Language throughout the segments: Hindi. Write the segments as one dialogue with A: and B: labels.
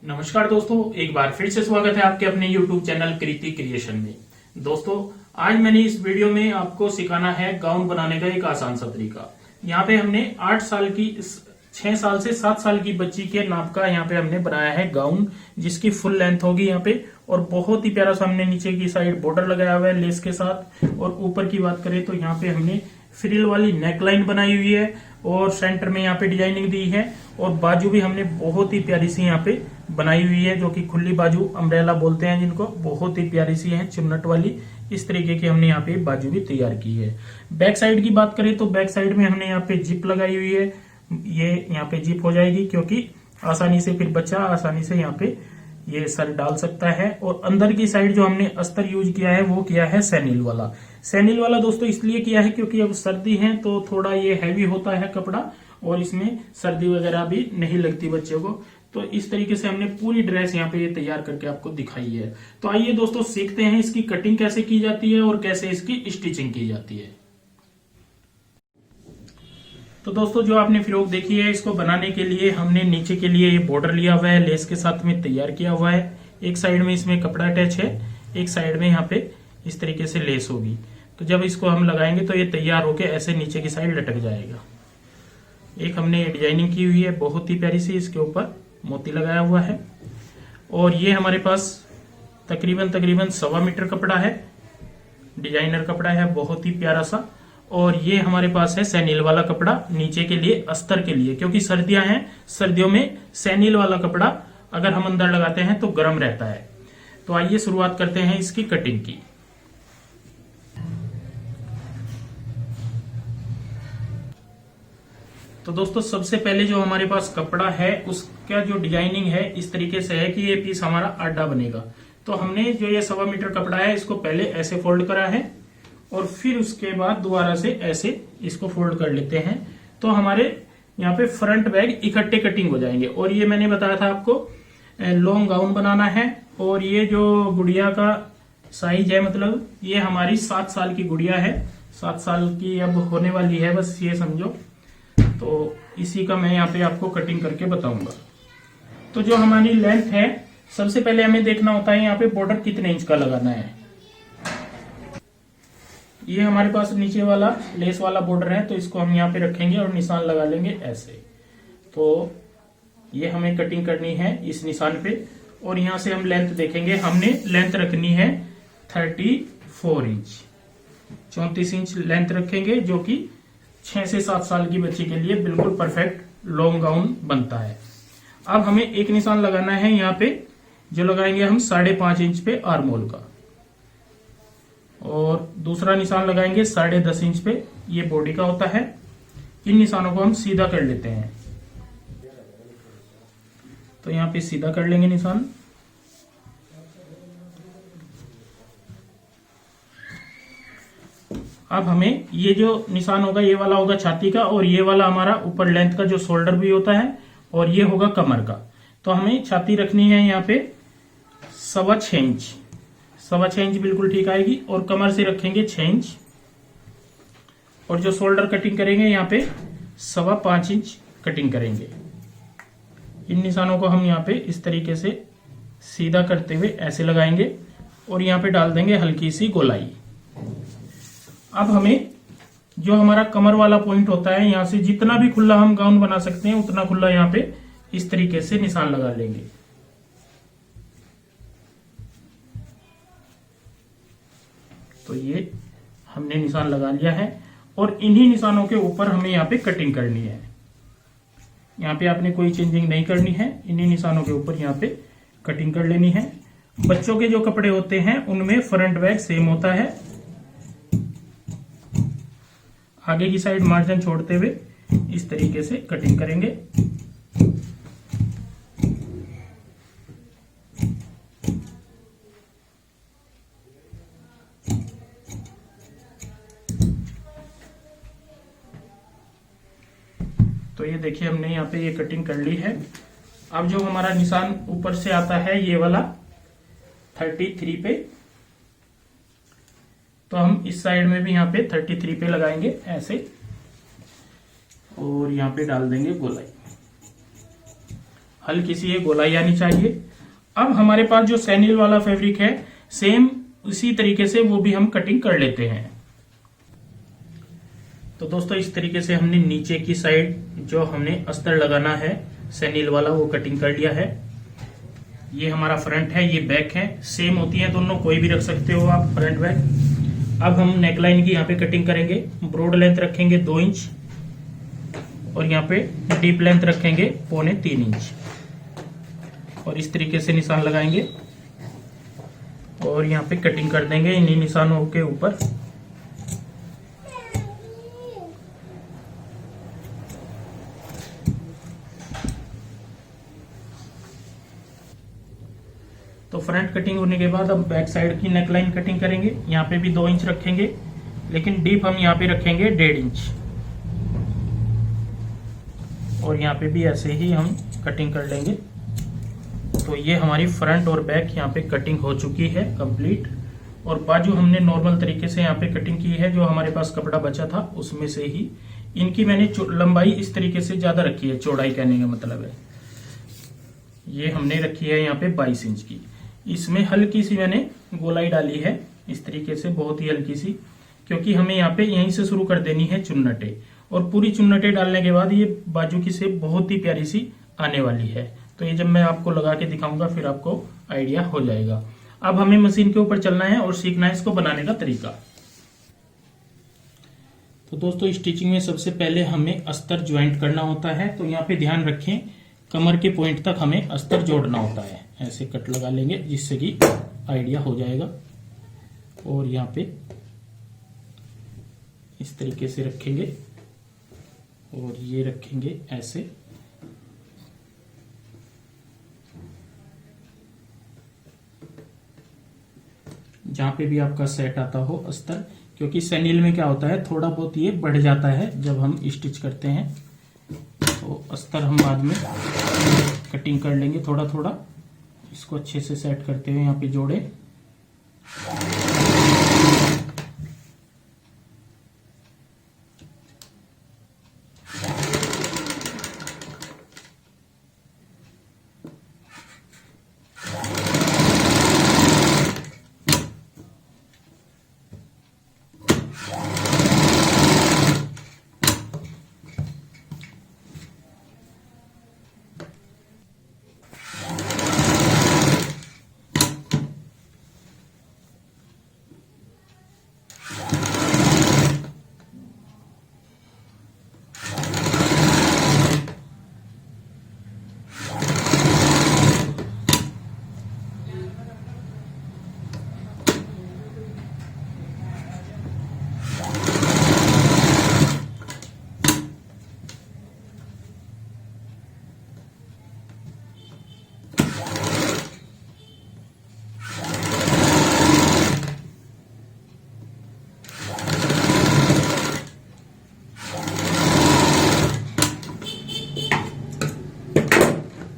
A: नमस्कार दोस्तों, एक बार फिर से स्वागत है आपके अपने YouTube चैनल कृति क्रिएशन में। दोस्तों, आज मैंने इस वीडियो में आपको सिखाना है गाउन बनाने का एक आसान सा तरीका। यहाँ पे हमने 8 साल की 6 साल से 7 साल की बच्ची के नाप का यहाँ पे हमने बनाया है गाउन, जिसकी फुल लेंथ होगी यहाँ पे। और बहुत ही प्यारा सा हमने नीचे की साइड बॉर्डर लगाया हुआ है लेस के साथ। और ऊपर की बात करें तो यहाँ पे हमने फ्रिल वाली नेकलाइन बनाई हुई है और सेंटर में यहाँ पे डिजाइनिंग दी है। और बाजू भी हमने बहुत ही प्यारी सी यहाँ पे बनाई हुई है, जो कि खुली बाजू अम्ब्रेला बोलते हैं जिनको। बहुत ही प्यारी सी है चुन्नट वाली। इस तरीके की हमने यहाँ पे बाजू भी तैयार की है। बैक साइड की बात करें तो बैक साइड में हमने यहाँ पे जिप लगाई हुई है। ये यहाँ पे जिप हो जाएगी क्योंकि आसानी से फिर बच्चा आसानी से यहाँ पे ये सर डाल सकता है। और अंदर की साइड जो हमने अस्तर यूज किया है वो किया है सैनिल वाला। सैनिल वाला दोस्तों इसलिए किया है क्योंकि अब सर्दी है तो थोड़ा ये हैवी होता है कपड़ा, और इसमें सर्दी वगैरह भी नहीं लगती बच्चे को। तो इस तरीके से हमने पूरी ड्रेस यहाँ पे ये तैयार करके आपको दिखाई है। तो आइए दोस्तों सीखते हैं इसकी कटिंग कैसे की जाती है और कैसे इसकी स्टिचिंग की जाती है। तो दोस्तों, जो आपने फ्रॉक देखी है, इसको बनाने के लिए हमने नीचे के लिए ये बॉर्डर लिया हुआ है, लेस के साथ में तैयार किया हुआ है। एक साइड में इसमें कपड़ा अटैच है, एक साइड में यहाँ पे इस तरीके से लेस होगी। तो जब इसको हम लगाएंगे तो ये तैयार होके ऐसे नीचे की साइड लटक जाएगा। एक हमने डिजाइनिंग की हुई है बहुत ही प्यारी सी, इसके ऊपर मोती लगाया हुआ है। और ये हमारे पास तकरीबन 1.25 मीटर कपड़ा है, डिजाइनर कपड़ा है बहुत ही प्यारा सा। और ये हमारे पास है सैनिल वाला कपड़ा नीचे के लिए, अस्तर के लिए, क्योंकि सर्दियां हैं। सर्दियों में सैनिल वाला कपड़ा अगर हम अंदर लगाते हैं तो गर्म रहता है। तो आइए शुरुआत करते हैं इसकी कटिंग की। तो दोस्तों, सबसे पहले जो हमारे पास कपड़ा है उसका जो डिजाइनिंग है इस तरीके से है कि ये पीस हमारा आधा बनेगा। तो हमने जो ये 1.25 मीटर कपड़ा है इसको पहले ऐसे फोल्ड करा है और फिर उसके बाद दोबारा से ऐसे इसको फोल्ड कर लेते हैं। तो हमारे यहाँ पे फ्रंट बैक इकट्ठे कटिंग हो जाएंगे। और ये मैंने बताया था आपको लॉन्ग गाउन बनाना है। और ये जो गुड़िया का साइज है, मतलब ये हमारी 7 साल की गुड़िया है, 7 साल की अब होने वाली है, बस ये समझो। तो इसी का मैं यहाँ पे आपको कटिंग करके बताऊंगा। तो जो हमारी लेंथ है, सबसे पहले हमें देखना होता है यहाँ पे बॉर्डर कितने इंच का लगाना है। ये हमारे पास नीचे वाला लेस वाला बॉर्डर है, तो इसको हम यहाँ पे रखेंगे और निशान लगा लेंगे ऐसे। तो ये हमें कटिंग करनी है इस निशान पे। और यहाँ से हम लेंथ देखेंगे, हमने लेंथ रखनी है 34 इंच, 34 इंच लेंथ रखेंगे, जो कि 6 से 7 साल की बच्ची के लिए बिल्कुल परफेक्ट लॉन्ग गाउन बनता है। अब हमें एक निशान लगाना है यहाँ पे, जो लगाएंगे हम 5.5 इंच पे आर्म होल का। और दूसरा निशान लगाएंगे 10.5 इंच पे, ये बॉडी का होता है। इन निशानों को हम सीधा कर लेते हैं। तो यहाँ पे सीधा कर लेंगे निशान। अब हमें ये जो निशान होगा ये वाला होगा छाती का, और ये वाला हमारा ऊपर लेंथ का जो शोल्डर भी होता है, और ये होगा कमर का। तो हमें छाती रखनी है यहाँ पे 6.25 इंच, 6.25 इंच बिल्कुल ठीक आएगी। और कमर से रखेंगे 6 इंच। और जो शोल्डर कटिंग करेंगे यहाँ पे 5.25 इंच कटिंग करेंगे। इन निशानों को हम यहाँ पे इस तरीके से सीधा करते हुए ऐसे लगाएंगे और यहाँ पे डाल देंगे हल्की सी गोलाई। अब हमें जो हमारा कमर वाला पॉइंट होता है, यहाँ से जितना भी खुला हम गाउन बना सकते हैं उतना खुला यहाँ पे इस तरीके से निशान लगा लेंगे। तो ये हमने निशान लगा लिया है और इन्हीं निशानों के ऊपर हमें यहाँ पे कटिंग करनी है। यहाँ पे आपने कोई चेंजिंग नहीं करनी है, इन्हीं निशानों के ऊपर यहाँ पे कटिंग कर लेनी है। बच्चों के जो कपड़े होते हैं उनमें फ्रंट बैक सेम होता है। आगे की साइड मार्जिन छोड़ते हुए इस तरीके से कटिंग करेंगे। तो ये देखिए हमने यहाँ पे ये कटिंग कर ली है। अब जो हमारा निशान ऊपर से आता है ये वाला 33 पे, तो हम इस साइड में भी यहाँ पे 33 पे लगाएंगे ऐसे, और यहाँ पे डाल देंगे गोलाई। हल्की सी ये गोलाई आनी चाहिए। अब हमारे पास जो सैनिल वाला फैब्रिक है सेम उसी तरीके से वो भी हम कटिंग कर लेते हैं। तो दोस्तों इस तरीके से हमने नीचे की साइड जो हमने अस्तर लगाना है सैनिल वाला वो कटिंग कर लिया है। ये हमारा फ्रंट है, ये बैक है, सेम होती है दोनों, कोई भी रख सकते हो आप फ्रंट बैक। अब हम नेकलाइन की यहाँ पे कटिंग करेंगे। ब्रॉड लेंथ रखेंगे 2 इंच और यहाँ पे डीप लेंथ रखेंगे 2.25 इंच और इस तरीके से निशान लगाएंगे और यहाँ पे कटिंग कर देंगे इन्हीं निशानों के ऊपर। तो फ्रंट कटिंग होने के बाद अब बैक साइड की नेकलाइन कटिंग करेंगे। यहाँ पे भी 2 इंच रखेंगे लेकिन डीप हम यहाँ पे रखेंगे 1.5 इंच और यहाँ पे भी ऐसे ही हम कटिंग कर लेंगे। तो ये हमारी फ्रंट और बैक यहाँ पे कटिंग हो चुकी है कंप्लीट। और बाजू हमने नॉर्मल तरीके से यहाँ पे कटिंग की है, जो हमारे पास कपड़ा बचा था उसमें से ही। इनकी मैंने लंबाई इस तरीके से ज्यादा रखी है, चौड़ाई कहने का मतलब है। ये हमने रखी है यहाँ पे 22 इंच की। इसमें हल्की सी मैंने गोलाई डाली है इस तरीके से, बहुत ही हल्की सी, क्योंकि हमें यहाँ पे यहीं से शुरू कर देनी है चुन्नटे। और पूरी चुन्नटे डालने के बाद ये बाजू की शेप बहुत ही प्यारी सी आने वाली है। तो ये जब मैं आपको लगा के दिखाऊंगा फिर आपको आइडिया हो जाएगा। अब हमें मशीन के ऊपर चलना है और सीखना है इसको बनाने का तरीका। तो दोस्तों स्टिचिंग में सबसे पहले हमें अस्तर ज्वाइंट करना होता है। तो यहाँ पे ध्यान रखें कमर के पॉइंट तक हमें अस्तर जोड़ना होता है। ऐसे कट लगा लेंगे जिससे कि आइडिया हो जाएगा। और यहाँ पे इस तरीके से रखेंगे और ये रखेंगे ऐसे। जहां पे भी आपका सेट आता हो अस्तर, क्योंकि सैनिल में क्या होता है थोड़ा बहुत ये बढ़ जाता है जब हम स्टिच करते हैं। तो अस्तर हम बाद में कटिंग कर लेंगे थोड़ा थोड़ा। इसको अच्छे से सेट करते हुए यहाँ पे जोड़े।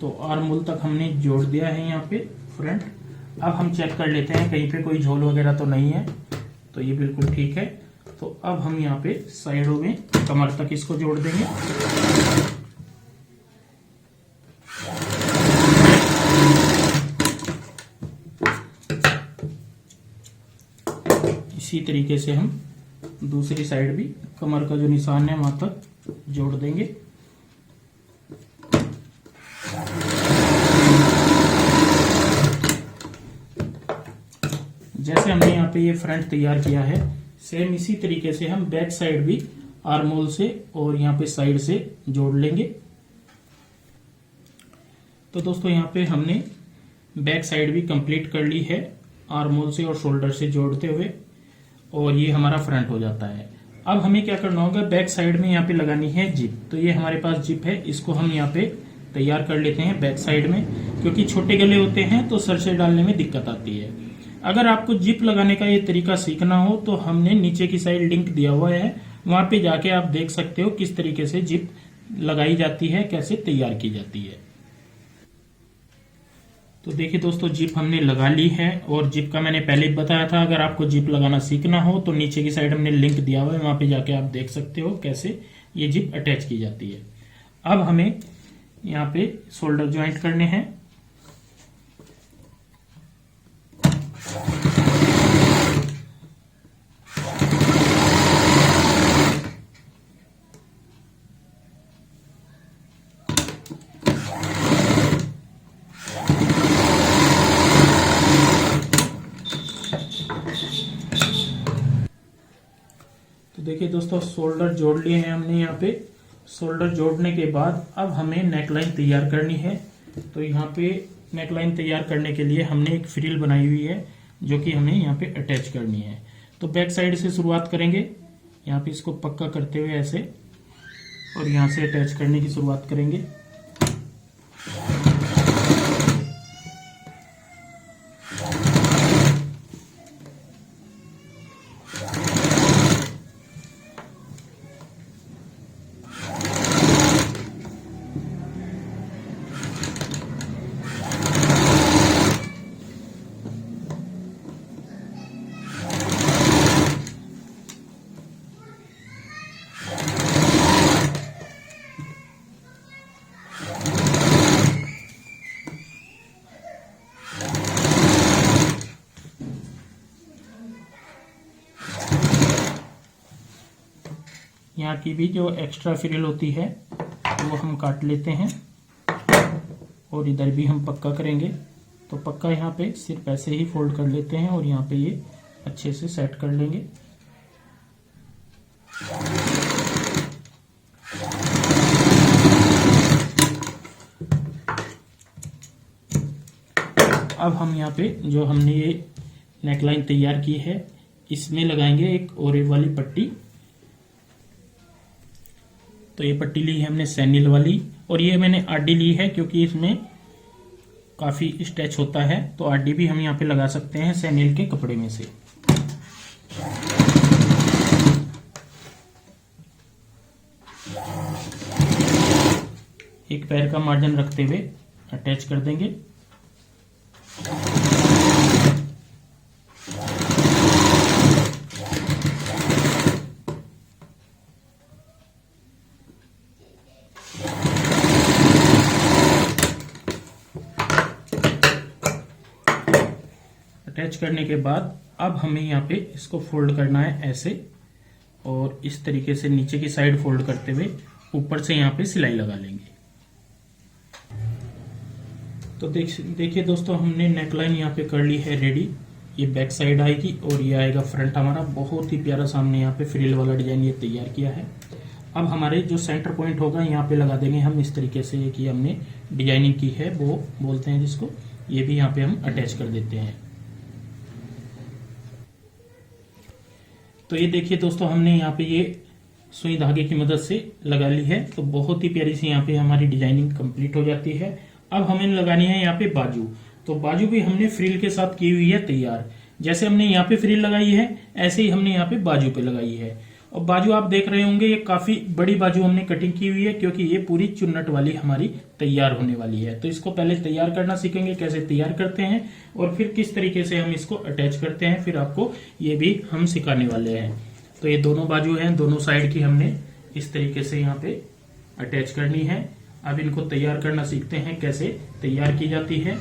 A: तो आर्म होल तक हमने जोड़ दिया है यहाँ पे फ्रंट। अब हम चेक कर लेते हैं कहीं पे कोई झोल वगैरह तो नहीं है। तो ये बिल्कुल ठीक है। तो अब हम यहाँ पे साइडों में कमर तक इसको जोड़ देंगे। इसी तरीके से हम दूसरी साइड भी कमर का जो निशान है वहां तक जोड़ देंगे। जैसे हमने यहाँ पे ये फ्रंट तैयार किया है सेम इसी तरीके से हम बैक साइड भी आर्म होल से और यहाँ पे साइड से जोड़ लेंगे। तो दोस्तों यहाँ पे हमने बैक साइड भी कंप्लीट कर ली है आर्म होल से और शोल्डर से जोड़ते हुए, और ये हमारा फ्रंट हो जाता है। अब हमें क्या करना होगा, बैक साइड में यहाँ पे लगानी है जिप। तो ये हमारे पास जिप है, इसको हम यहाँ पे तैयार कर लेते हैं बैक साइड में, क्योंकि छोटे गले होते हैं तो सर से डालने में दिक्कत आती है। अगर आपको जिप लगाने का ये तरीका सीखना हो तो हमने नीचे की साइड लिंक दिया हुआ है, वहां पे जाके आप देख सकते हो किस तरीके से जिप लगाई जाती है, कैसे तैयार की जाती है। तो देखिए दोस्तों जिप हमने लगा ली है, और जिप का मैंने पहले ही बताया था अगर आपको जिप लगाना सीखना हो तो नीचे की साइड हमने लिंक दिया हुआ है, वहां पे जाके आप देख सकते हो कैसे ये जिप अटैच की जाती है। अब हमें यहाँ पे शोल्डर ज्वाइंट करने हैं। तो देखिए दोस्तों, शोल्डर जोड़ लिए हैं हमने। यहाँ पे शोल्डर जोड़ने के बाद अब हमें नेकलाइन तैयार करनी है। तो यहाँ पे नेकलाइन तैयार करने के लिए हमने एक फ्रिल बनाई हुई है जो कि हमें यहाँ पे अटैच करनी है। तो बैक साइड से शुरुआत करेंगे, यहाँ पे इसको पक्का करते हुए ऐसे, और यहाँ से अटैच करने की शुरुआत करेंगे। यहाँ की भी जो एक्स्ट्रा फ्रिल होती है वो हम काट लेते हैं, और इधर भी हम पक्का करेंगे। तो पक्का यहाँ पे सिर्फ ऐसे ही फोल्ड कर लेते हैं और यहाँ पे ये अच्छे से सेट कर लेंगे। अब हम यहाँ पे जो हमने ये नेकलाइन तैयार की है इसमें लगाएंगे एक ओरेब वाली पट्टी। तो ये पट्टी ली है हमने सैनिल वाली, और ये मैंने आरडी ली है क्योंकि इसमें काफी स्ट्रेच होता है। तो आरडी भी हम यहाँ पे लगा सकते हैं सैनिल के कपड़े में से। एक पैर का मार्जिन रखते हुए अटैच कर देंगे। अटैच करने के बाद अब हमें यहाँ पे इसको फोल्ड करना है ऐसे, और इस तरीके से नीचे की साइड फोल्ड करते हुए ऊपर से यहाँ पे सिलाई लगा लेंगे। तो देखिए दोस्तों, हमने नेकलाइन यहाँ पे कर ली है रेडी। ये बैक साइड आएगी और ये आएगा फ्रंट हमारा। बहुत ही प्यारा सामने यहाँ पे फ्रिल वाला डिजाइन ये तैयार किया है। अब हमारे जो सेंटर पॉइंट होगा यहाँ पे लगा देंगे हम इस तरीके से कि हमने डिजाइनिंग की है, वो बोलते हैं जिसको। ये भी यहाँ पे हम अटैच कर देते हैं। तो ये देखिए दोस्तों, हमने यहाँ पे ये सुई धागे की मदद से लगा ली है। तो बहुत ही प्यारी सी यहाँ पे हमारी डिजाइनिंग कंप्लीट हो जाती है। अब हमें लगानी है यहाँ पे बाजू। तो बाजू भी हमने फ्रिल के साथ की हुई है तैयार। जैसे हमने यहाँ पे फ्रिल लगाई है ऐसे ही हमने यहाँ पे बाजू पे लगाई है। और बाजू आप देख रहे होंगे, ये काफी बड़ी बाजू हमने कटिंग की हुई है क्योंकि ये पूरी चुन्नट वाली हमारी तैयार होने वाली है। तो इसको पहले तैयार करना सीखेंगे, कैसे तैयार करते हैं और फिर किस तरीके से हम इसको अटैच करते हैं, फिर आपको ये भी हम सिखाने वाले हैं। तो ये दोनों बाजू हैं, दोनों साइड की हमने इस तरीके से यहाँ पे अटैच करनी है। अब इनको तैयार करना सीखते हैं कैसे तैयार की जाती है।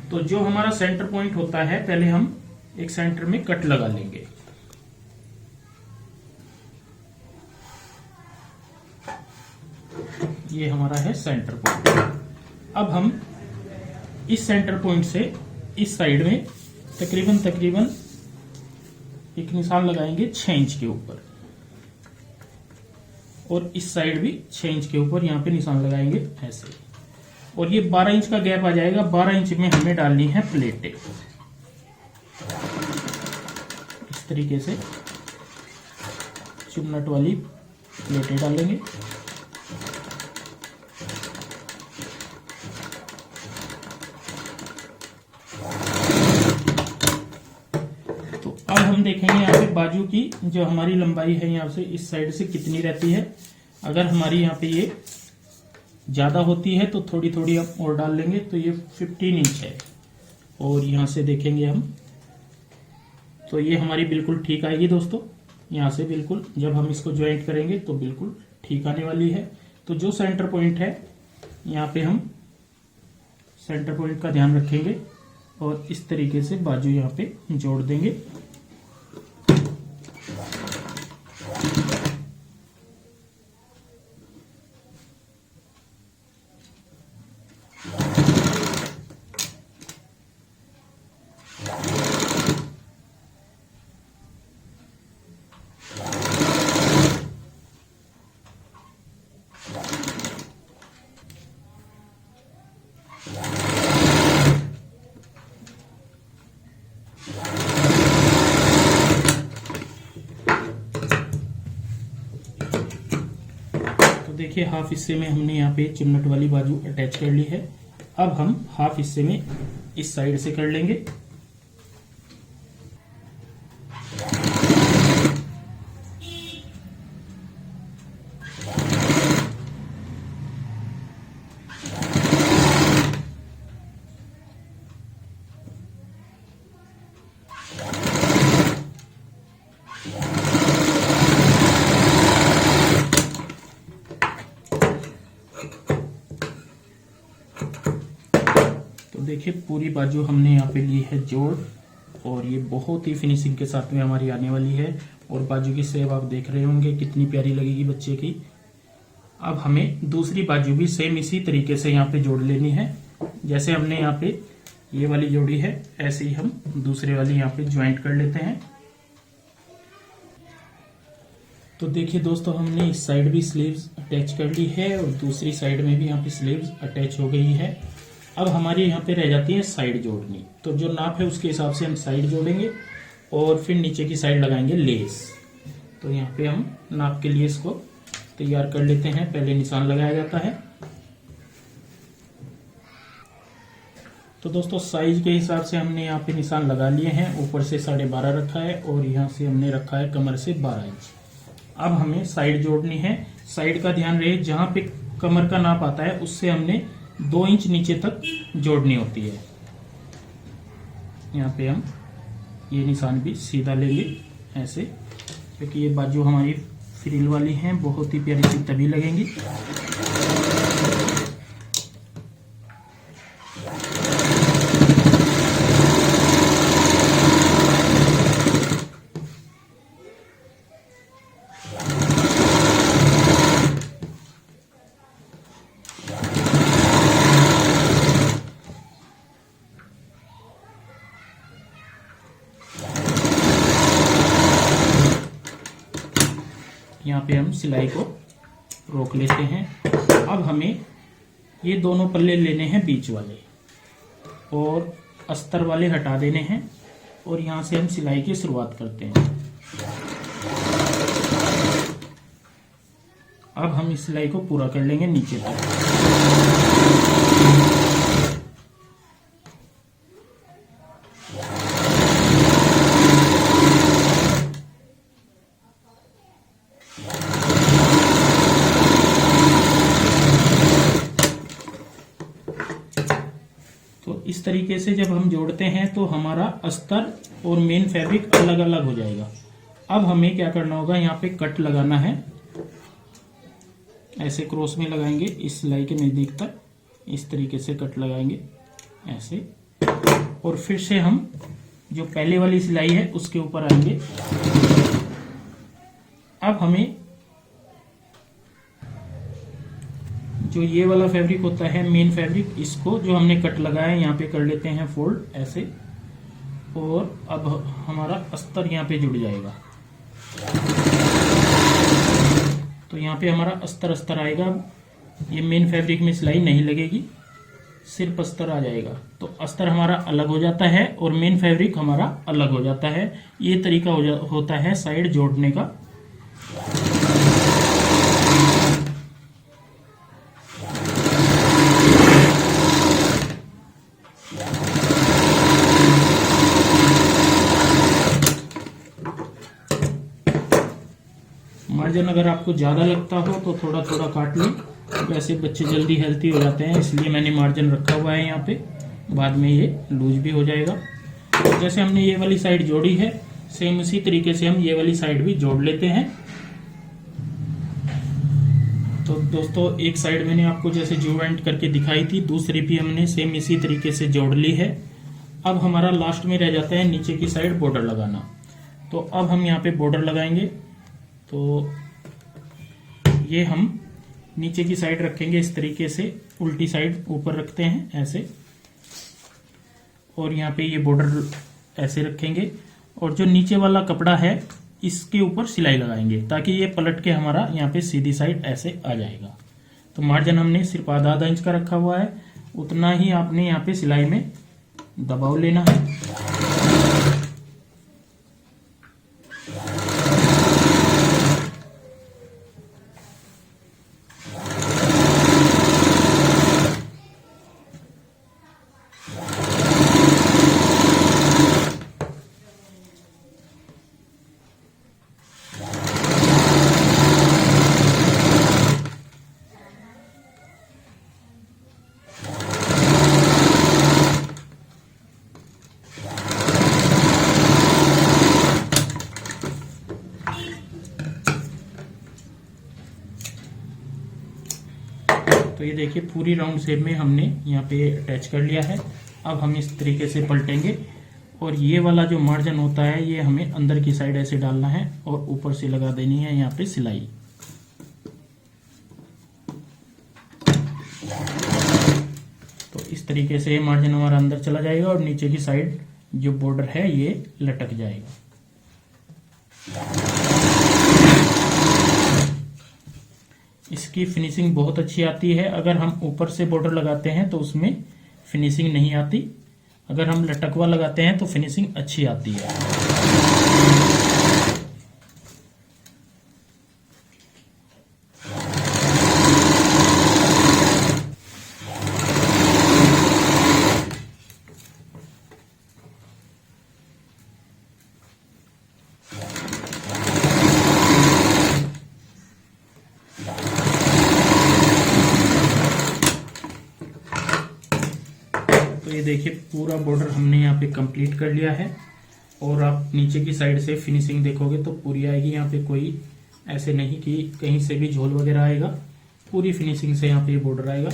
A: तो जो हमारा सेंटर पॉइंट होता है, पहले हम एक सेंटर में कट लगा लेंगे। ये हमारा है सेंटर पॉइंट। अब हम इस सेंटर पॉइंट से इस साइड में तकरीबन एक निशान लगाएंगे 6 इंच के ऊपर, और इस साइड भी 6 इंच के ऊपर यहाँ पे निशान लगाएंगे ऐसे। और ये 12 इंच का गैप आ जाएगा। 12 इंच में हमें डालनी है प्लेटें इस तरीके से, चुन्नट वाली प्लेटें डालेंगे। अब हम देखेंगे यहाँ पे बाजू की जो हमारी लंबाई है यहाँ से इस साइड से कितनी रहती है। अगर हमारी यहाँ पे ये ज्यादा होती है तो थोड़ी थोड़ी हम और डाल लेंगे। तो ये 15 इंच है, और यहाँ से देखेंगे हम तो ये हमारी बिल्कुल ठीक आएगी दोस्तों। यहाँ से बिल्कुल जब हम इसको ज्वाइंट करेंगे तो बिल्कुल ठीक आने वाली है। तो जो सेंटर पॉइंट है यहाँ पे हम सेंटर पॉइंट का ध्यान रखेंगे और इस तरीके से बाजू यहाँ पे जोड़ देंगे। देखिए हाफ हिस्से में हमने यहाँ पे चिमनट वाली बाजू अटैच कर ली है। अब हम हाफ हिस्से में इस साइड से कर लेंगे। देखिए पूरी बाजू हमने यहाँ पे ली है जोड़ और ये बहुत ही फिनिशिंग के साथ में हमारी आने वाली है। और बाजू की शेप आप देख रहे होंगे कितनी प्यारी लगेगी बच्चे की। अब हमें दूसरी बाजू भी सेम इसी तरीके से यहाँ पे जोड़ लेनी है। जैसे हमने यहाँ पे ये वाली जोड़ी है ऐसे ही हम दूसरे वाली यहाँ पे ज्वाइंट कर लेते हैं। तो देखिए दोस्तों हमने इस साइड भी स्लीव्स अटैच कर ली है और दूसरी साइड में भी यहाँ पे स्लीव्स अटैच हो गई है। अब हमारी यहाँ पे रह जाती है साइड जोड़नी। तो जो नाप है उसके हिसाब से हम साइड जोड़ेंगे और फिर नीचे की साइड लगाएंगे लेस। तो यहाँ पे हम नाप के लिए इसको तैयार कर लेते हैं। पहले निशान लगाया जाता है। तो दोस्तों साइज के हिसाब से हमने यहाँ पे निशान लगा लिए हैं। ऊपर से 12.5 रखा है और यहाँ से हमने रखा है कमर से 12 इंच। अब हमें साइड जोड़नी है। साइड का ध्यान रहे जहाँ पे कमर का नाप आता है उससे हमने 2 इंच नीचे तक जोड़नी होती है। यहाँ पे हम ये निशान भी सीधा लेंगे ऐसे, क्योंकि ये बाजू हमारी फ्रिल वाली हैं, बहुत ही प्यारी सी तभी लगेंगी। यहाँ पे हम सिलाई को रोक लेते हैं। अब हमें ये दोनों पल्ले लेने हैं बीच वाले और अस्तर वाले हटा देने हैं और यहाँ से हम सिलाई की शुरुआत करते हैं। अब हम इस सिलाई को पूरा कर लेंगे नीचे तक। इस तरीके से जब हम जोड़ते हैं तो हमारा अस्तर और मेन फैब्रिक अलग अलग हो जाएगा। अब हमें क्या करना होगा, यहाँ पे कट लगाना है। ऐसे क्रॉस में लगाएंगे इस सिलाई के नजदीक तक, इस तरीके से कट लगाएंगे ऐसे, और फिर से हम जो पहले वाली सिलाई है उसके ऊपर आएंगे। अब हमें जो ये वाला फैब्रिक होता है मेन फैब्रिक, इसको जो हमने कट लगाया है यहाँ पे कर लेते हैं फोल्ड ऐसे, और अब हमारा अस्तर यहाँ पे जुड़ जाएगा। तो यहाँ पे हमारा अस्तर अस्तर आएगा। ये मेन फैब्रिक में सिलाई नहीं लगेगी, सिर्फ अस्तर आ जाएगा। तो अस्तर हमारा अलग हो जाता है और मेन फैब्रिक हमारा अलग हो जाता है। ये तरीका होता है साइड जोड़ने का। मार्जिन अगर आपको ज़्यादा लगता हो तो थोड़ा थोड़ा काट लें। वैसे बच्चे जल्दी हेल्थी हो जाते हैं, इसलिए मैंने मार्जिन रखा हुआ है यहाँ पे। बाद में ये लूज भी हो जाएगा। जैसे हमने ये वाली साइड जोड़ी है, सेम उसी तरीके से हम ये वाली साइड भी जोड़ लेते हैं। तो दोस्तों एक साइड मैंने आपको जैसे ज्वाइंट करके दिखाई थी, दूसरी भी हमने सेम इसी तरीके से जोड़ ली है। अब हमारा लास्ट में रह जाता है नीचे की साइड बॉर्डर लगाना। तो अब हम यहाँ पे बॉर्डर लगाएंगे। तो ये हम नीचे की साइड रखेंगे इस तरीके से, उल्टी साइड ऊपर रखते हैं ऐसे, और यहाँ पे ये बॉर्डर ऐसे रखेंगे और जो नीचे वाला कपड़ा है इसके ऊपर सिलाई लगाएंगे ताकि ये पलट के हमारा यहाँ पे सीधी साइड ऐसे आ जाएगा। तो मार्जिन हमने सिर्फ आधा इंच का रखा हुआ है, उतना ही आपने यहाँ पे सिलाई में दबाव लेना है। तो ये देखिए पूरी राउंड शेप में हमने यहाँ पे अटैच कर लिया है। अब हम इस तरीके से पलटेंगे और ये वाला जो मार्जिन होता है ये हमें अंदर की साइड ऐसे डालना है और ऊपर से लगा देनी है यहाँ पे सिलाई। तो इस तरीके से मार्जिन हमारा अंदर चला जाएगा और नीचे की साइड जो बॉर्डर है ये लटक जाएगा। इसकी फिनिशिंग बहुत अच्छी आती है। अगर हम ऊपर से बॉर्डर लगाते हैं तो उसमें फिनिशिंग नहीं आती, अगर हम लटकवा लगाते हैं तो फिनिशिंग अच्छी आती है। तो ये देखिए पूरा बॉर्डर हमने यहाँ पे कंप्लीट कर लिया है और आप नीचे की साइड से फिनिशिंग देखोगे तो पूरी आएगी। यहाँ पे कोई ऐसे नहीं कि कहीं से भी झोल वगैरह आएगा, पूरी फिनिशिंग से यहाँ पे बॉर्डर आएगा।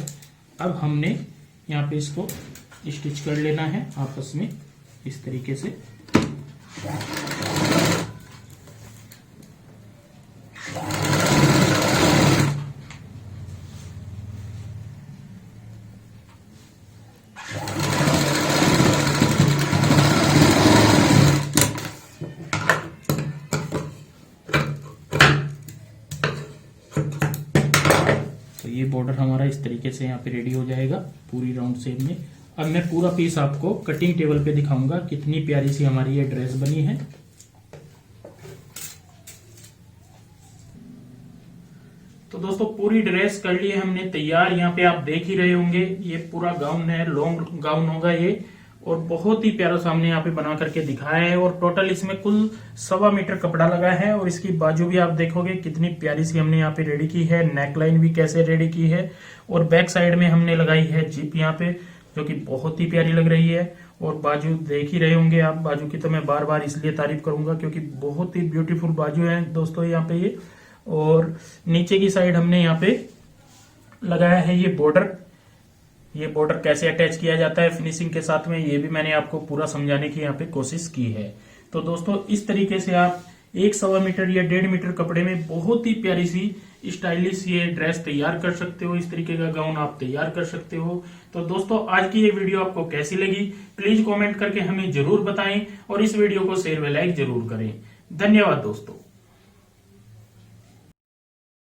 A: अब हमने यहाँ पे इसको स्टिच कर लेना है आपस में इस तरीके से। तो ये बॉर्डर हमारा इस तरीके से यहाँ पे रेडी हो जाएगा पूरी राउंड शेप में। अब मैं पूरा पीस आपको कटिंग टेबल पे दिखाऊंगा कितनी प्यारी सी हमारी ये ड्रेस बनी है। तो दोस्तों पूरी ड्रेस कर ली है हमने तैयार। यहाँ पे आप देख ही रहे होंगे ये पूरा गाउन है, लॉन्ग गाउन होगा ये, और बहुत ही प्यारा सामने यहाँ पे बना करके दिखाया है। और टोटल इसमें कुल 1.25 मीटर कपड़ा लगा है और इसकी बाजू भी आप देखोगे कितनी प्यारी सी हमने यहाँ पे रेडी की है। नेकलाइन भी कैसे रेडी की है और बैक साइड में हमने लगाई है जिप यहाँ पे, जो कि बहुत ही प्यारी लग रही है। और बाजू देख ही रहे होंगे आप, बाजू की तो मैं बार बार इसलिए तारीफ करूंगा क्योंकि बहुत ही ब्यूटीफुल बाजू है दोस्तों यहाँ पे ये। और नीचे की साइड हमने यहाँ पे लगाया है ये बॉर्डर। ये बॉर्डर कैसे अटैच किया जाता है फिनिशिंग के साथ में, ये भी मैंने आपको पूरा समझाने की यहाँ पे कोशिश की है। तो दोस्तों इस तरीके से आप 1.25 मीटर या 1.5 मीटर कपड़े में बहुत ही प्यारी सी स्टाइलिश ये ड्रेस तैयार कर सकते हो। इस तरीके का गाउन आप तैयार कर सकते हो। तो दोस्तों आज की ये वीडियो आपको कैसी लगी प्लीज कमेंट करके हमें जरूर बताएं और इस वीडियो को शेयर व लाइक जरूर करें। धन्यवाद दोस्तों।